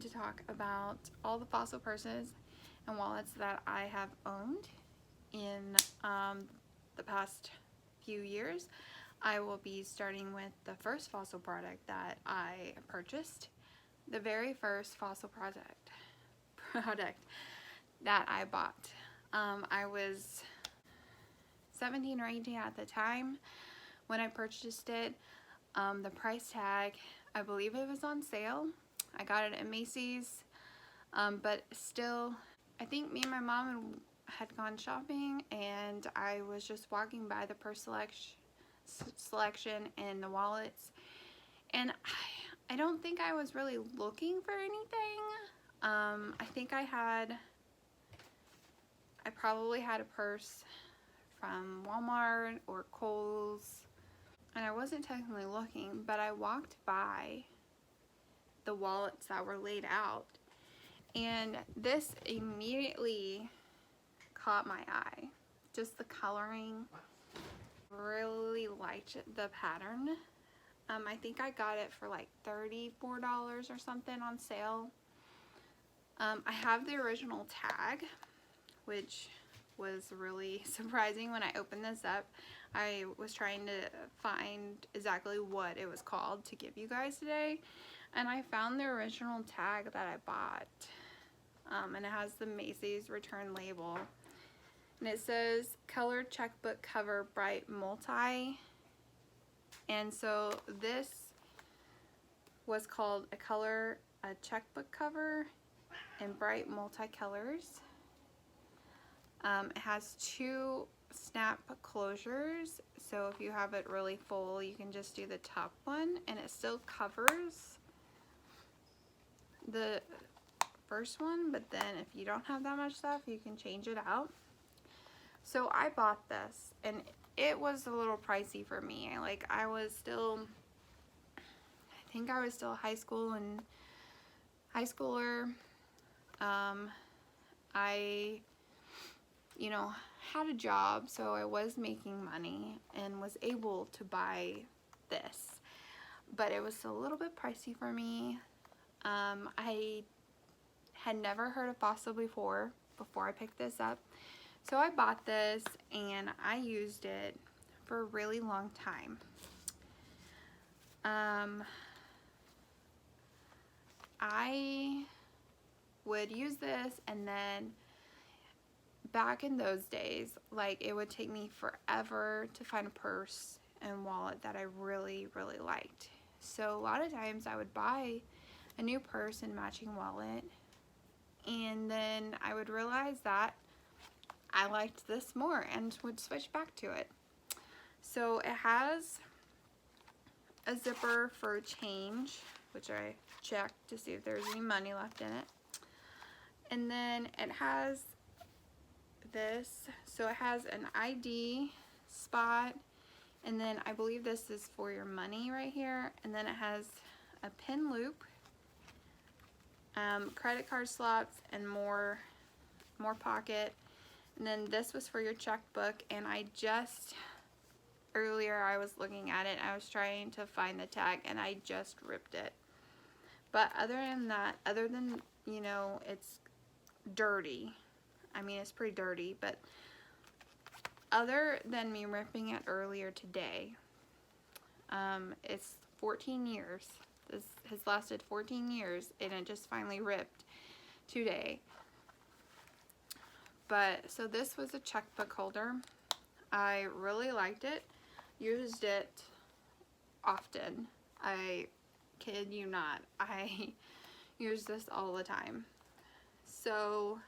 to talk about all the Fossil purses and wallets that I have owned in the past few years. I will be starting with the first Fossil product that I purchased. The very first Fossil product that I bought. I was 17 or 18 at the time when I purchased it. The price tag, I believe it was on sale. I got it at Macy's, but still, I think me and my mom had gone shopping, and I was just walking by the purse selection and the wallets, and I don't think I was really looking for anything. I think I probably had a purse from Walmart or Kohl's, and I wasn't technically looking, but I walked by the wallets that were laid out, and this immediately caught my eye. Just the coloring. Really liked the pattern. I think I got it for like $34 or something on sale. I have the original tag, which was really surprising when I opened this up. I was trying to find exactly what it was called to give you guys today, and I found the original tag that I bought, and it has the Macy's return label, and it says colored checkbook cover bright multi, and so this was called a checkbook cover in bright multicolors. It has two snap closures, so if you have it really full, you can just do the top one, and it still covers the first one, but then if you don't have that much stuff, you can change it out. So I bought this, and it was a little pricey for me. I think I was still high schooler. I had a job, so I was making money and was able to buy this, but it was a little bit pricey for me. I had never heard of Fossil before I picked this up, so I bought this and I used it for a really long time. I would use this, and then back in those days, it would take me forever to find a purse and wallet that I really, really liked. So a lot of times I would buy a new purse and matching wallet, and then I would realize that I liked this more and would switch back to it. So it has a zipper for change, which I checked to see if there's any money left in it. And then it has this, so it has an ID spot, and then I believe this is for your money right here, and then it has a pin loop, credit card slots, and more pocket, and then this was for your checkbook. And earlier I was looking at it, I was trying to find the tag, and I just ripped it. But other than it's dirty, I mean, it's pretty dirty, but other than me ripping it earlier today, it's 14 years. This has lasted 14 years, and it just finally ripped today. But, so this was a checkbook holder. I really liked it, used it often. I kid you not, I use this all the time. So,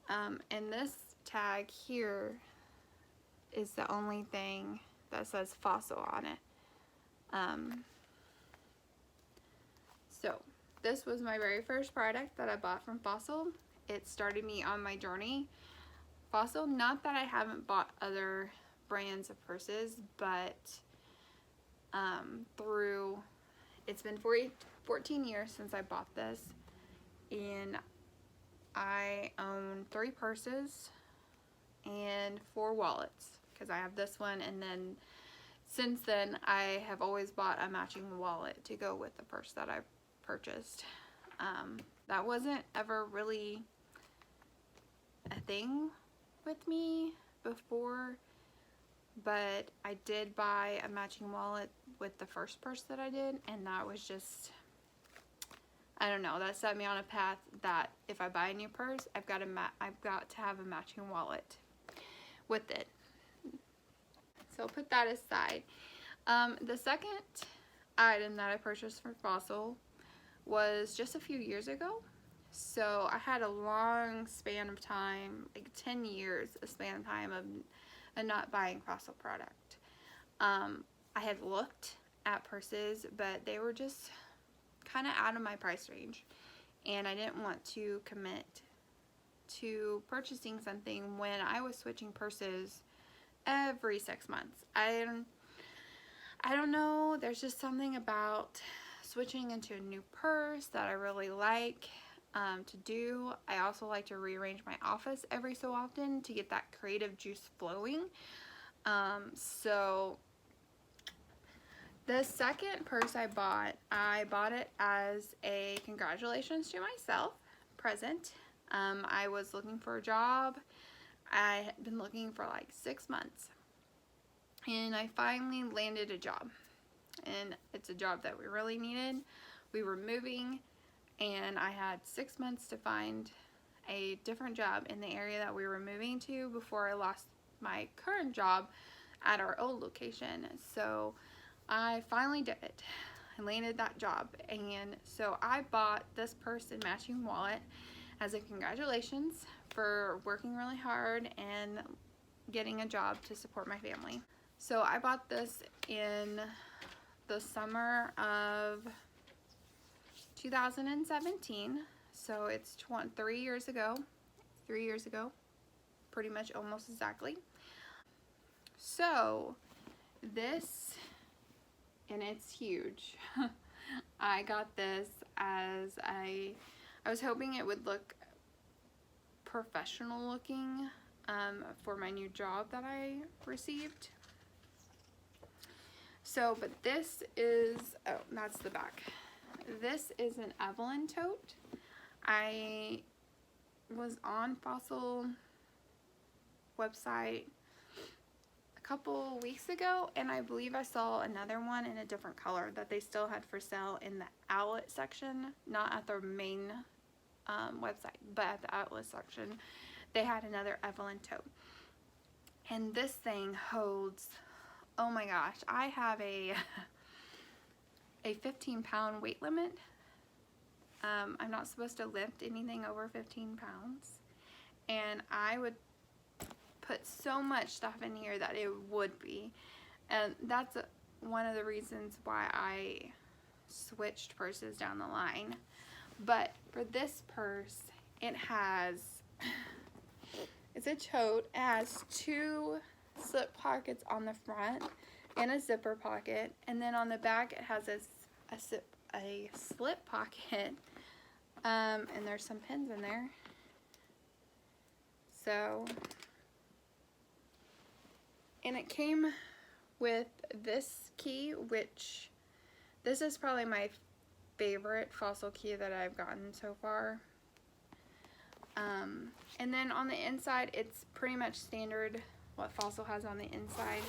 and this tag here is the only thing that says Fossil on it. So this was my very first product that I bought from Fossil. It started me on my journey. Fossil, not that I haven't bought other brands of purses, but it's been 14 years since I bought this, and I own 3 purses and 4 wallets, because I have this one, and then since then I have always bought a matching wallet to go with the purse that I purchased. That wasn't ever really a thing with me before, but I did buy a matching wallet with the first purse that I did, and that was just, I don't know, that set me on a path that if I buy a new purse, I've got to have a matching wallet with it. So I'll put that aside. The second item that I purchased from Fossil was just a few years ago. So I had a long span of time, like 10 years a span of time of not buying Fossil product. I had looked at purses, but they were just kind of out of my price range, and I didn't want to commit to purchasing something when I was switching purses every 6 months. I don't know, there's just something about switching into a new purse that I really like to do. I also like to rearrange my office every so often to get that creative juice flowing. So the second purse I bought it as a congratulations to myself present. I was looking for a job. I had been looking for like 6 months, and I finally landed a job, and it's a job that we really needed. We were moving, and I had 6 months to find a different job in the area that we were moving to before I lost my current job at our old location. So I finally did it. I landed that job, and so I bought this purse and matching wallet as a congratulations for working really hard and getting a job to support my family. So I bought this in the summer of 2017, so it's 3 years ago. 3 years ago, pretty much, almost exactly. So this, and it's huge. I got this as I was hoping it would look professional looking for my new job that I received. So, but this is, oh, that's the back. This is an Evelyn tote. I was on Fossil website a couple weeks ago, and I believe I saw another one in a different color that they still had for sale in the outlet section, not at their main website, but at the outlet section they had another Evelyn tote. And this thing holds, oh my gosh, I have a 15-pound weight limit. I'm not supposed to lift anything over 15 pounds, and I would put so much stuff in here that it would be, and that's one of the reasons why I switched purses down the line. But for this purse, it has, it's a tote. It has 2 slip pockets on the front and a zipper pocket, and then on the back it has a slip pocket, and there's some pins in there. So, and it came with this key, which this is probably my favorite Fossil key that I've gotten so far. And then on the inside, it's pretty much standard what Fossil has on the inside.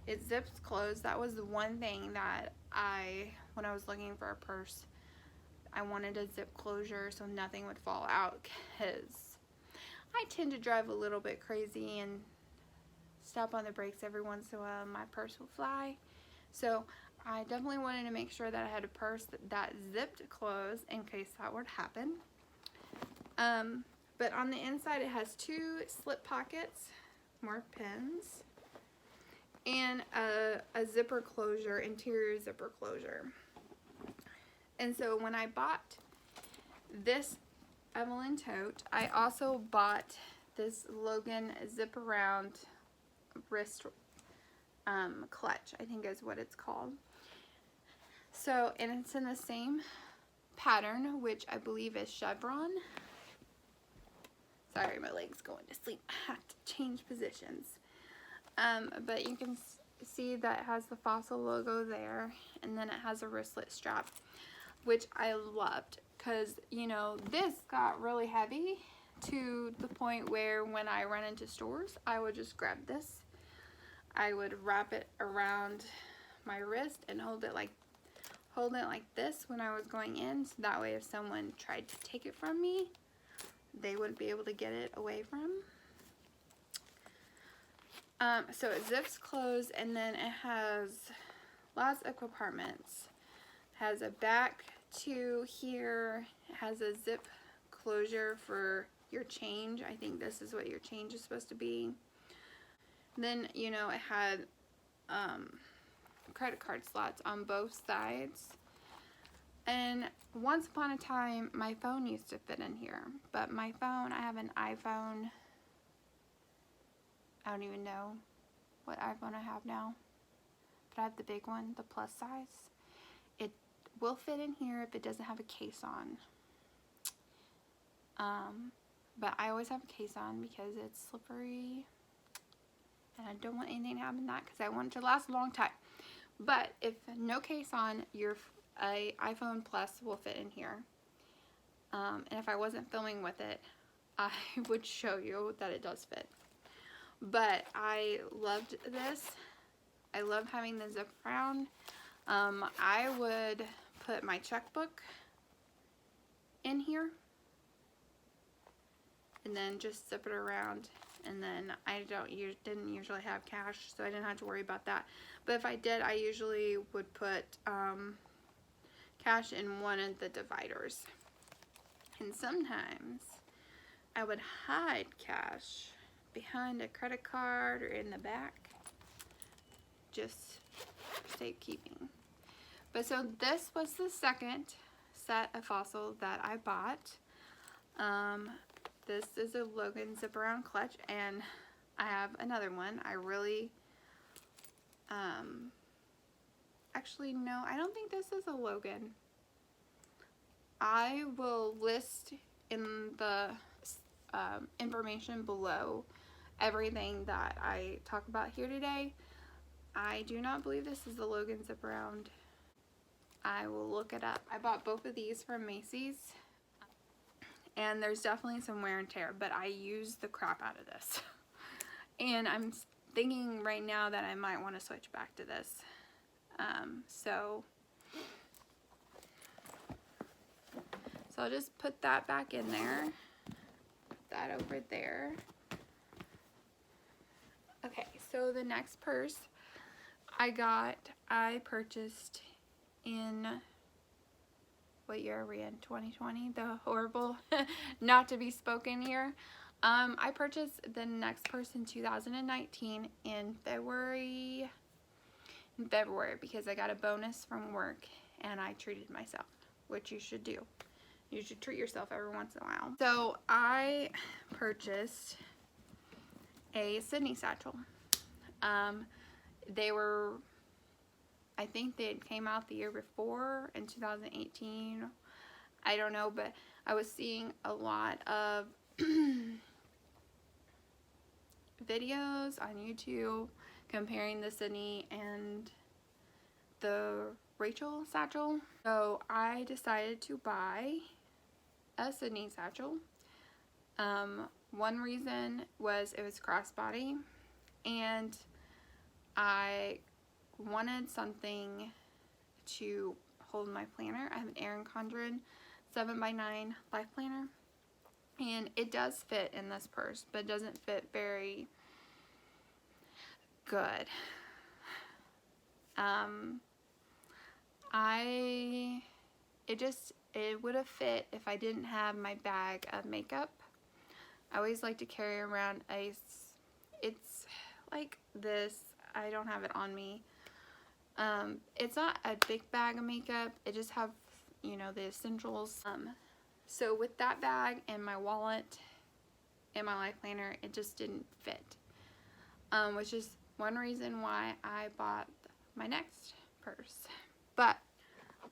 It zips closed. That was the one thing that when I was looking for a purse, I wanted a zip closure so nothing would fall out, because I tend to drive a little bit crazy and stop on the brakes every once in a while, my purse will fly. So I definitely wanted to make sure that I had a purse that zipped closed in case that would happen. But on the inside it has 2 slip pockets, more pins, and a zipper closure, interior zipper closure. And so when I bought this Evelyn tote, I also bought this Logan zip around wrist clutch, I think is what it's called. So, and it's in the same pattern, which I believe is chevron. Sorry, my leg's going to sleep. I have to change positions. But you can see that it has the Fossil logo there, and then it has a wristlet strap, which I loved, because, you know, this got really heavy to the point where when I run into stores, I would just grab this. I would wrap it around my wrist and hold it like this when I was going in, so that way if someone tried to take it from me, they wouldn't be able to get it away from. So it zips closed, and then it has lots of compartments. It has a back to here. It has a zip closure for your change. I think this is what your change is supposed to be. Then, you know, it had credit card slots on both sides. And once upon a time, my phone used to fit in here. But my phone, I have an iPhone. I don't even know what iPhone I have now. But I have the big one, the plus size. It will fit in here if it doesn't have a case on. But I always have a case on because it's slippery. And I don't want anything to happen to that because I want it to last a long time. But if no case on, your iPhone Plus will fit in here. And if I wasn't filming with it, I would show you that it does fit. But I loved this. I love having the zip around. I would put my checkbook in here and then just zip it around. And then I didn't usually have cash, so I didn't have to worry about that. But if I did, I usually would put cash in one of the dividers. And sometimes I would hide cash behind a credit card or in the back, just for safekeeping. But so this was the second set of Fossil that I bought. This is a Logan zip around clutch, and I have another one. I really, actually no, I don't think this is a Logan. I will list in the information below everything that I talk about here today. I do not believe this is the Logan zip around. I will look it up. I bought both of these from Macy's, and there's definitely some wear and tear, but I use the crap out of this. And I'm thinking right now that I might want to switch back to this. So I'll just put that back in there. Put that over there. Okay, so the next purse I purchased in, what year are we in? 2020, the horrible not to be spoken year. I purchased the next purse in 2019 in February because I got a bonus from work and I treated myself, which you should do. You should treat yourself every once in a while. So I purchased a Sydney Satchel. They were, I think they came out the year before in 2018. I don't know, but I was seeing a lot of videos on YouTube comparing the Sydney and the Rachel Satchel. So I decided to buy a Sydney Satchel. One reason was it was crossbody, and I wanted something to hold my planner. I have an Erin Condren 7x9 life planner, and it does fit in this purse, but it doesn't fit very good. It would have fit if I didn't have my bag of makeup. I always like to carry around it's like this. I don't have it on me. It's not a big bag of makeup. It just have, you know, the essentials. So with that bag and my wallet and my life planner, it just didn't fit. Which is one reason why I bought my next purse. But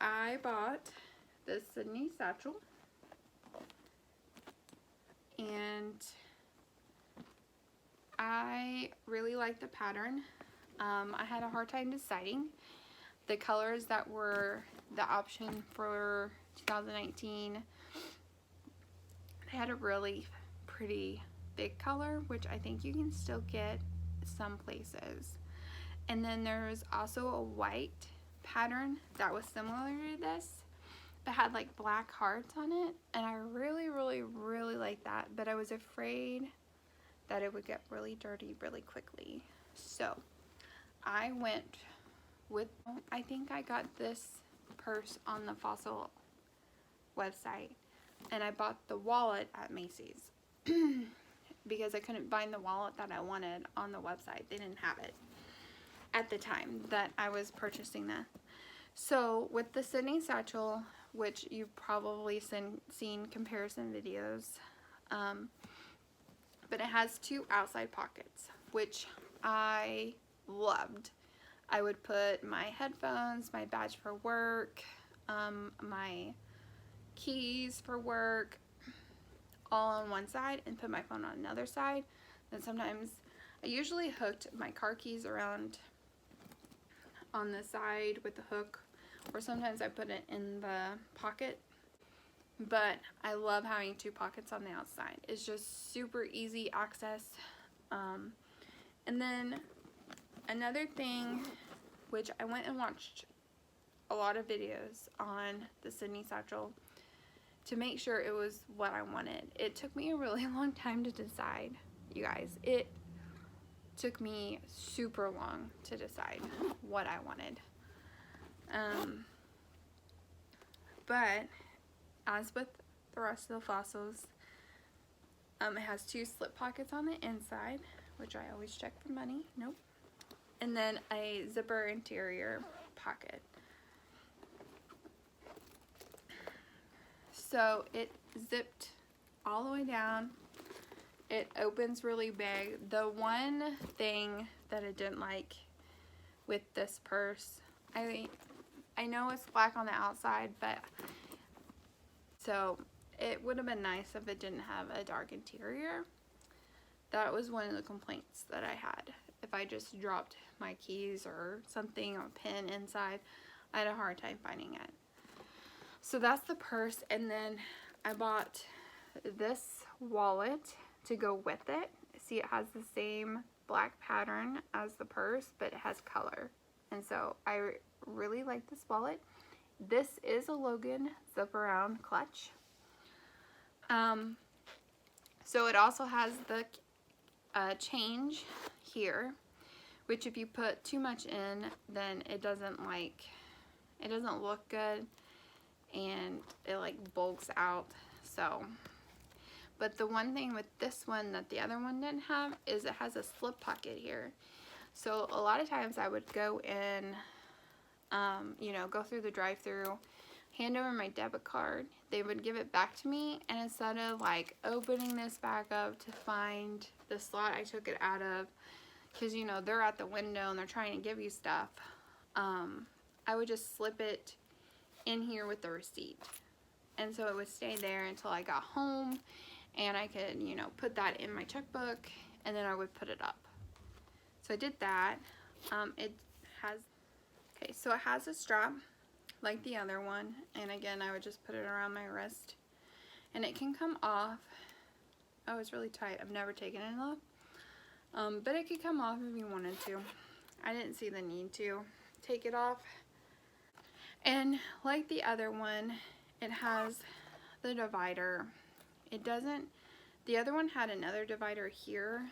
I bought this Sydney Satchel, and I really like the pattern. I had a hard time deciding the colors that were the option for 2019. They had a really pretty big color, which I think you can still get some places. And then there's also a white pattern that was similar to this, but had like black hearts on it, and I really like that, but I was afraid that it would get really dirty really quickly. So I went with, I think I got this purse on the Fossil website, and I bought the wallet at Macy's because I couldn't find the wallet that I wanted on the website. They didn't have it at the time that I was purchasing that. So with the Sydney Satchel, which you've probably seen comparison videos, but it has two outside pockets, which I loved. I would put my headphones, my badge for work, my keys for work, all on one side, and put my phone on another side. Then sometimes I usually hooked my car keys around on the side with the hook, or sometimes I put it in the pocket. But I love having two pockets on the outside. It's just super easy access. And then another thing, which I went and watched a lot of videos on the Sydney Satchel to make sure it was what I wanted. It took me a really long time to decide, you guys. It took me super long to decide what I wanted. But as with the rest of the Fossils, it has two slip pockets on the inside, which I always check for money. Nope. And then a zipper interior pocket. So it zipped all the way down. It opens really big. The one thing that I didn't like with this purse, I know it's black on the outside, but so it would have been nice if it didn't have a dark interior. That was one of the complaints that I had. If I just dropped my keys or something or a pin inside, I had a hard time finding it. So that's the purse, and then I bought this wallet to go with it. See, it has the same black pattern as the purse, but it has color. And so I really like this wallet. This is a Logan zip around clutch. So it also has the change here, which if you put too much in, then it doesn't look good, and it like bulks out. So, but the one thing with this one that the other one didn't have is it has a slip pocket here. So a lot of times I would go in, you know, go through the drive-through, hand over my debit card, they would give it back to me, and instead of like opening this back up to find the slot I took it out of, because you know they're at the window and they're trying to give you stuff, I would just slip it in here with the receipt, and so it would stay there until I got home, and I could, you know, put that in my checkbook, and then I would put it up. So I did that. It has a strap like the other one, and again I would just put it around my wrist, and it can come off. Oh, it's really tight. I've never taken it off, but it could come off if you wanted to. I didn't see the need to take it off. And like the other one, it has the divider. It doesn't, the other one had another divider here.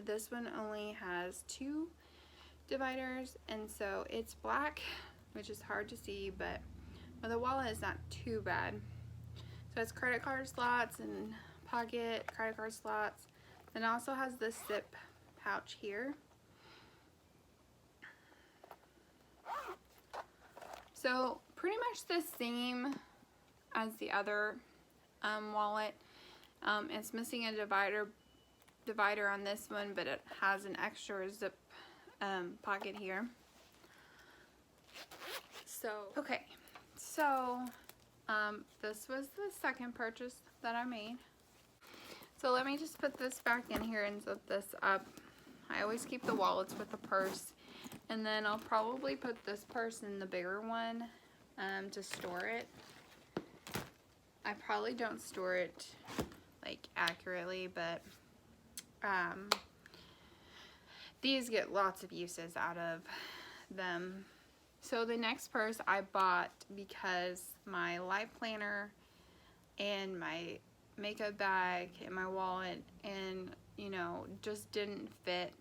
This one only has two dividers, and so it's black, which is hard to see, but the wallet is not too bad. So it's credit card slots and pocket credit card slots. Then it also has this zip pouch here. So pretty much the same as the other wallet. It's missing a divider on this one, but it has an extra zip pocket here. So okay, so this was the second purchase that I made. So let me just put this back in here and zip this up. I always keep the wallets with the purse, and then I'll probably put this purse in the bigger one to store it. I probably don't store it like accurately, but these get lots of uses out of them. So the next purse I bought because my life planner and my makeup bag and my wallet and, you know, just didn't fit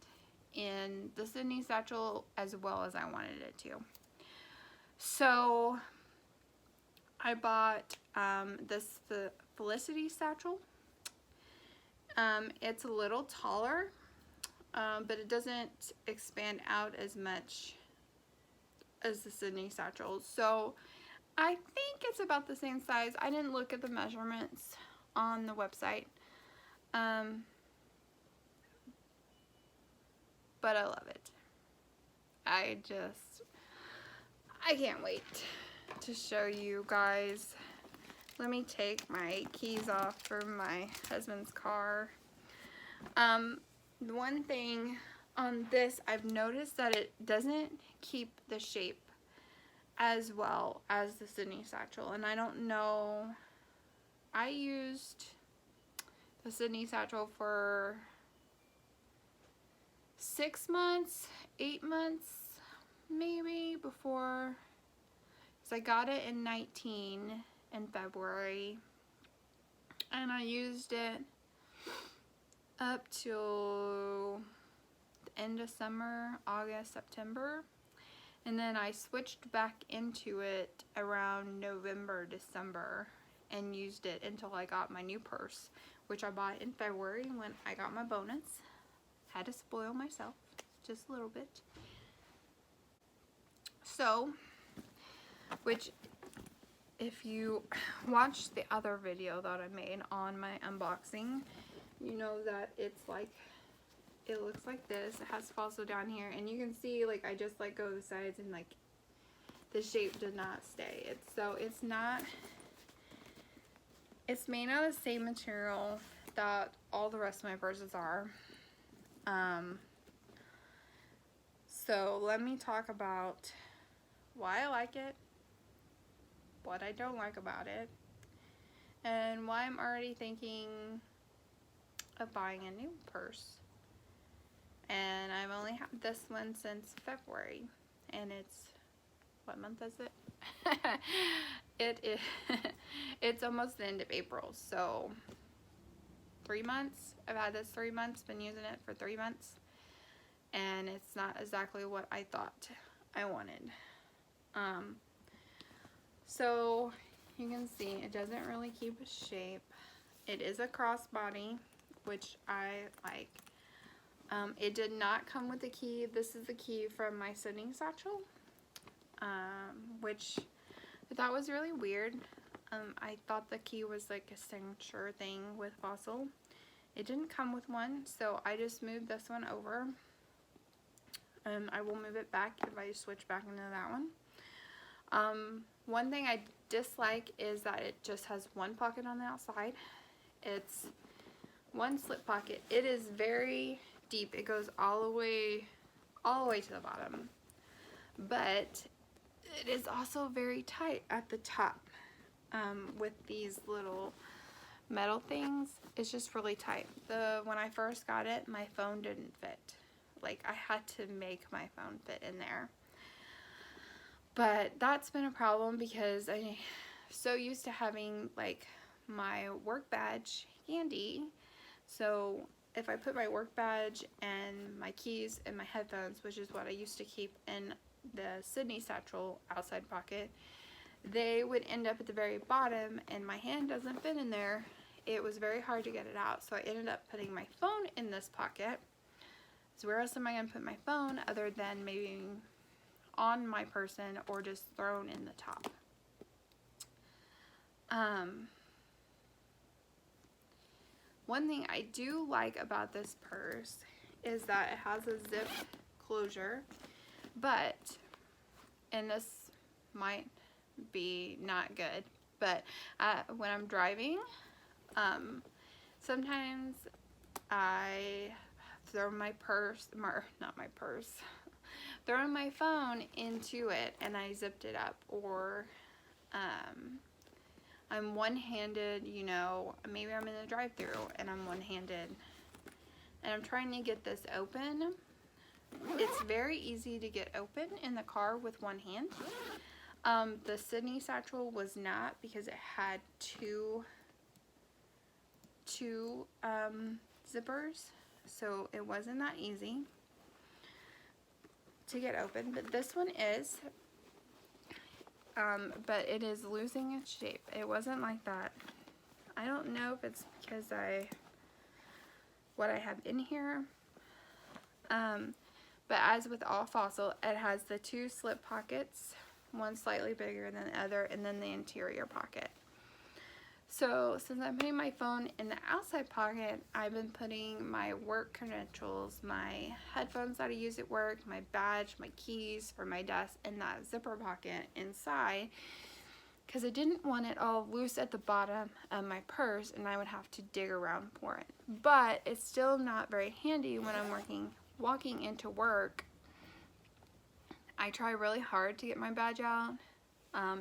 in the Sydney Satchel as well as I wanted it to. So I bought this Felicity Satchel. It's a little taller, but it doesn't expand out as much as the Sydney Satchel. So I think it's about the same size. I didn't look at the measurements on the website. But I love it. I can't wait to show you guys. Let me take my keys off for my husband's car. The one thing on this, I've noticed that it doesn't keep the shape as well as the Sydney Satchel, and I don't know. I used the Sydney Satchel for 6 months, 8 months maybe before, because I got it in 19 in February, and I used it up till the end of summer, August, September, and then I switched back into it around November, December, and used it until I got my new purse, which I bought in February when I got my bonus. Had to spoil myself just a little bit. So, which if you watched the other video that I made on my unboxing, you know that it's like, it looks like this. It has fossil down here, and you can see like I just let go of the sides, and like the shape did not stay. It's made out of the same material that all the rest of my purses are. So let me talk about why I like it, what I don't like about it, and why I'm already thinking of buying a new purse. And I've only had this one since February, and it's, what month is it? It's almost the end of April, so 3 months. I've had this 3 months, been using it for 3 months, and it's not exactly what I thought I wanted. So you can see it doesn't really keep a shape. It is a crossbody, which I like. It did not come with a key. This is the key from my Sydney Satchel, which I thought was really weird. I thought the key was like a signature thing with fossil. It didn't come with one, so I just moved this one over. I will move it back if I switch back into that one. One thing I dislike is that it just has one pocket on the outside. It's one slip pocket. It is very deep. It goes all the way to the bottom, but it is also very tight at the top. With these little metal things, it's just really tight. When I first got it, my phone didn't fit. Like, I had to make my phone fit in there. But that's been a problem because I'm so used to having like my work badge handy. So if I put my work badge and my keys and my headphones, which is what I used to keep in the Sydney Satchel outside pocket, they would end up at the very bottom, and my hand doesn't fit in there. It was very hard to get it out, so I ended up putting my phone in this pocket. So where else am I going to put my phone other than maybe on my person or just thrown in the top? One thing I do like about this purse is that it has a zip closure, but, and this might be not good, but when I'm driving, sometimes I throw my purse, throwing my phone into it, and I zipped it up, or I'm one-handed, you know, maybe I'm in the drive-thru and I'm one-handed and I'm trying to get this open. It's very easy to get open in the car with one hand. The Sydney Satchel was not, because it had two zippers, so it wasn't that easy to get open, but this one is. But it is losing its shape. It wasn't like that. I don't know if it's because what I have in here. But as with all Fossil, it has the two slip pockets, one slightly bigger than the other, and then the interior pocket. So since I'm putting my phone in the outside pocket, I've been putting my work credentials, my headphones that I use at work, my badge, my keys for my desk, in that zipper pocket inside, because I didn't want it all loose at the bottom of my purse and I would have to dig around for it. But it's still not very handy when I'm walking into work. I try really hard to get my badge out.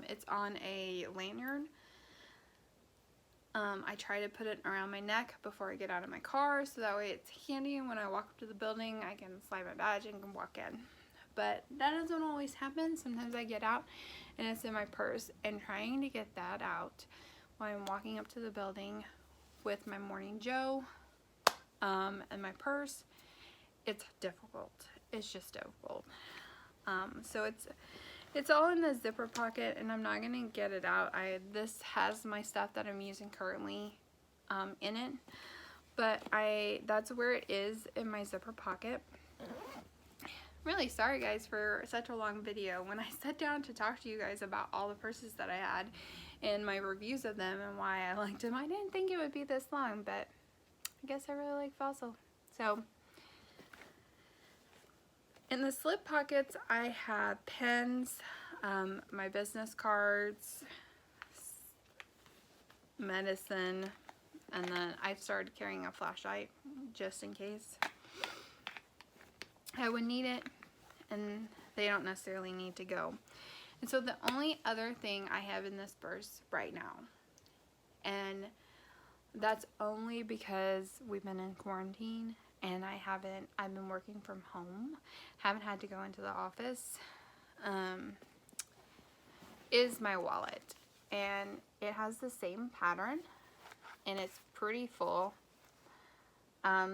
It's on a lanyard. I try to put it around my neck before I get out of my car, so that way it's handy, and when I walk up to the building I can slide my badge and can walk in. But that doesn't always happen. Sometimes I get out and it's in my purse, and trying to get that out while I'm walking up to the building with my Morning Joe and my purse, it's difficult. It's just difficult. So it's all in the zipper pocket, and I'm not going to get it out. This has my stuff that I'm using currently in it, but that's where it is in my zipper pocket. I'm really sorry guys for such a long video. When I sat down to talk to you guys about all the purses that I had and my reviews of them and why I liked them, I didn't think it would be this long, but I guess I really like Fossil. So in the slip pockets, I have pens, my business cards, medicine, and then I started carrying a flashlight just in case I would need it, and they don't necessarily need to go. And so the only other thing I have in this purse right now, and that's only because we've been in quarantine and I've been working from home, haven't had to go into the office, is my wallet. And it has the same pattern and it's pretty full.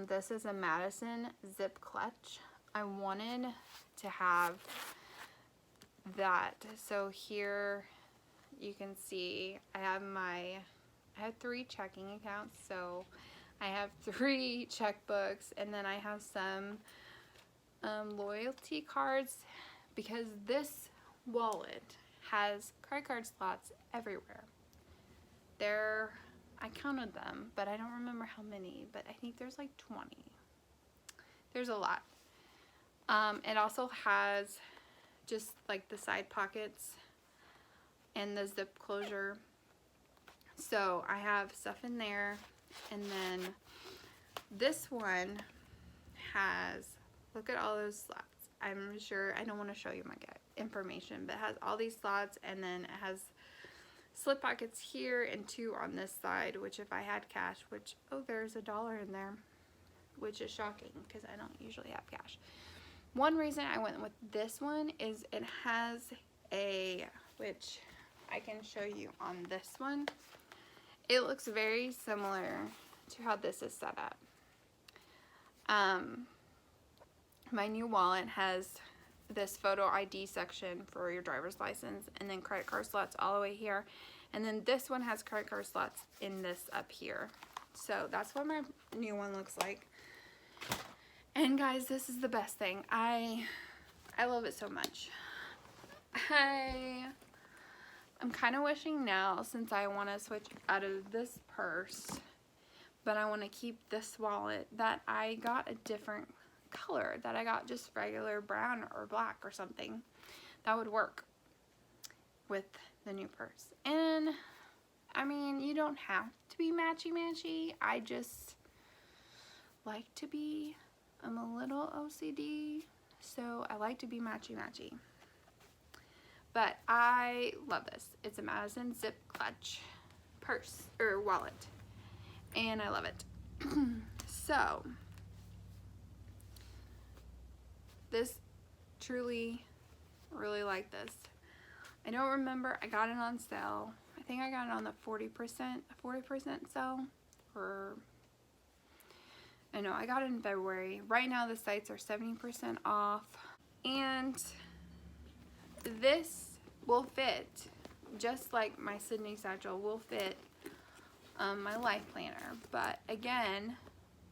This is a Madison zip clutch. I wanted to have that. So here you can see I have 3 checking accounts, so I have 3 checkbooks, and then I have some loyalty cards, because this wallet has credit card slots everywhere. I counted them, but I don't remember how many, but I think there's like 20. There's a lot. It also has just like the side pockets and the zip closure. So I have stuff in there, and then this one has, look at all those slots. I'm sure, I don't want to show you my information, but it has all these slots, and then it has slip pockets here and 2 on this side, which if I had cash, which, oh, there's $1 in there, which is shocking because I don't usually have cash. One reason I went with this one is it has which I can show you on this one. It looks very similar to how this is set up. My new wallet has this photo ID section for your driver's license, and then credit card slots all the way here, and then this one has credit card slots in this up here. So that's what my new one looks like. And guys, this is the best thing. I love it so much. I'm kind of wishing now, since I want to switch out of this purse, but I want to keep this wallet, that I got a different color, that I got just regular brown or black or something that would work with the new purse. And I mean, you don't have to be matchy-matchy. I just like to be, I'm a little OCD, so I like to be matchy-matchy. But I love this. It's a Madison zip clutch purse or wallet, and I love it. So this truly, really like this. I don't remember, I got it on sale. I think I got it on the 40% sale, or I know I got it in February. Right now the sites are 70% off, and this will fit just like my Sydney Satchel will fit my life planner. But again,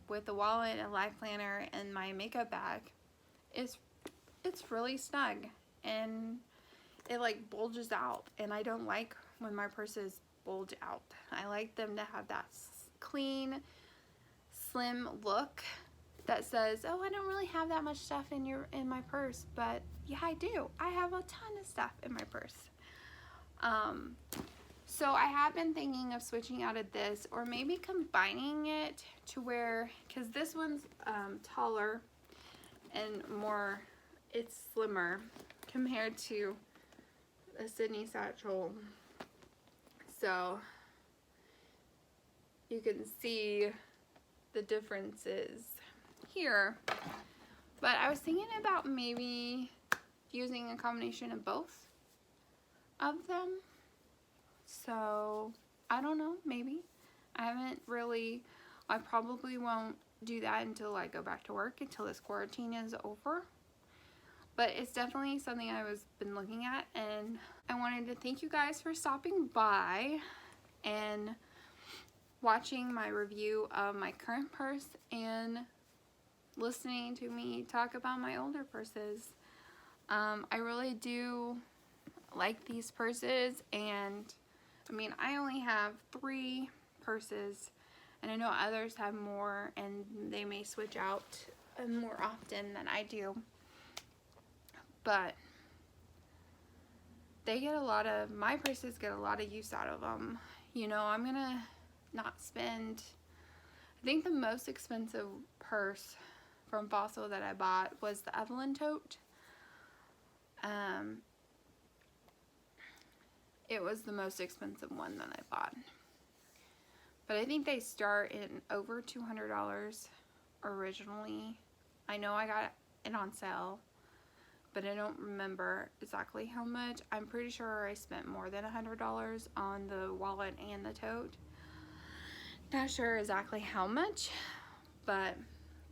with the wallet and life planner and my makeup bag, it's really snug, and it like bulges out, and I don't like when my purses bulge out. I like them to have that clean, slim look that says, oh, I don't really have that much stuff in my purse, but yeah, I do. I have a ton of stuff in my purse. So I have been thinking of switching out of this, or maybe combining it to where, because this one's taller and more, it's slimmer compared to a Sydney Satchel. So you can see the differences here. But I was thinking about maybe using a combination of both of them. So I don't know, maybe. I haven't really, I probably won't do that until I go back to work, until this quarantine is over. But it's definitely something I was been looking at, and I wanted to thank you guys for stopping by and watching my review of my current purse and listening to me talk about my older purses. I really do like these purses, and I mean, I only have 3 purses, and I know others have more, and they may switch out more often than I do. But they get a lot of, my purses get a lot of use out of them. You know, I'm gonna not spend, I think the most expensive purse from Fossil that I bought was the Evelyn Tote. It was the most expensive one that I bought. But I think they start in over $200 originally. I know I got it on sale, but I don't remember exactly how much. I'm pretty sure I spent more than $100 on the wallet and the tote. Not sure exactly how much, but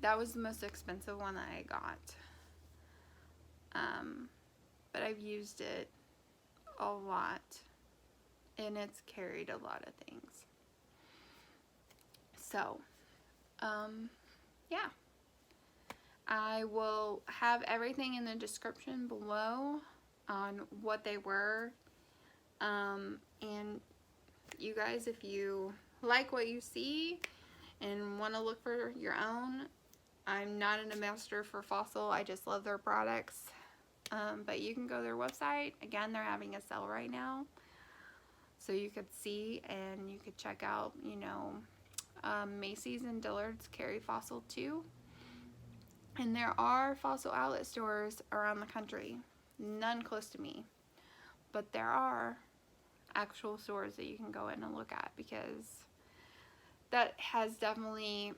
that was the most expensive one that I got. But I've used it a lot, and it's carried a lot of things. So, yeah. I will have everything in the description below on what they were. And you guys, if you like what you see and want to look for your own, I'm not an ambassador for Fossil. I just love their products. But you can go to their website. Again, they're having a sale right now. So you could see and you could check out, you know, Macy's and Dillard's carry Fossil too. And there are Fossil outlet stores around the country. None close to me. But there are actual stores that you can go in and look at, because that has definitely,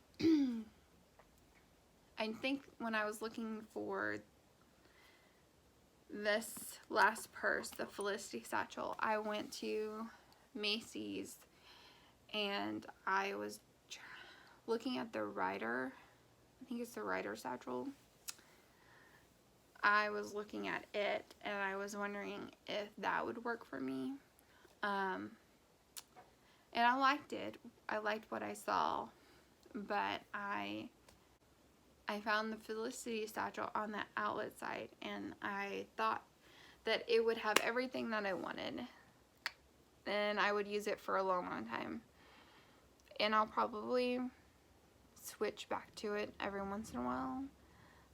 I think when I was looking for this last purse, the Felicity Satchel, I went to Macy's and I was looking at the Rider, I think it's the Rider Satchel. I was looking at it and I was wondering if that would work for me. And I liked it. I liked what I saw, but I found the Felicity Satchel on that outlet site, and I thought that it would have everything that I wanted, and I would use it for a long, long time. And I'll probably switch back to it every once in a while.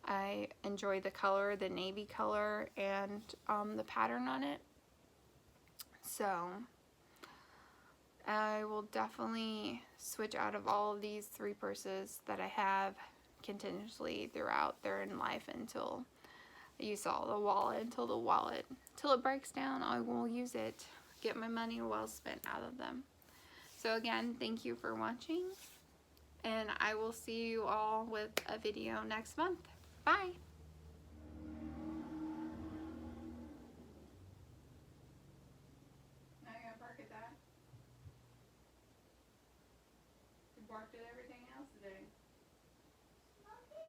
I enjoy the color, the navy color, and the pattern on it. So I will definitely switch out of all of these 3 purses that I have continuously throughout their life until use all the wallet until it breaks down. I will use it. Get my money well spent out of them. So again, thank you for watching, and I will see you all with a video next month. Bye. Now you gotta bark at that. You barked at it.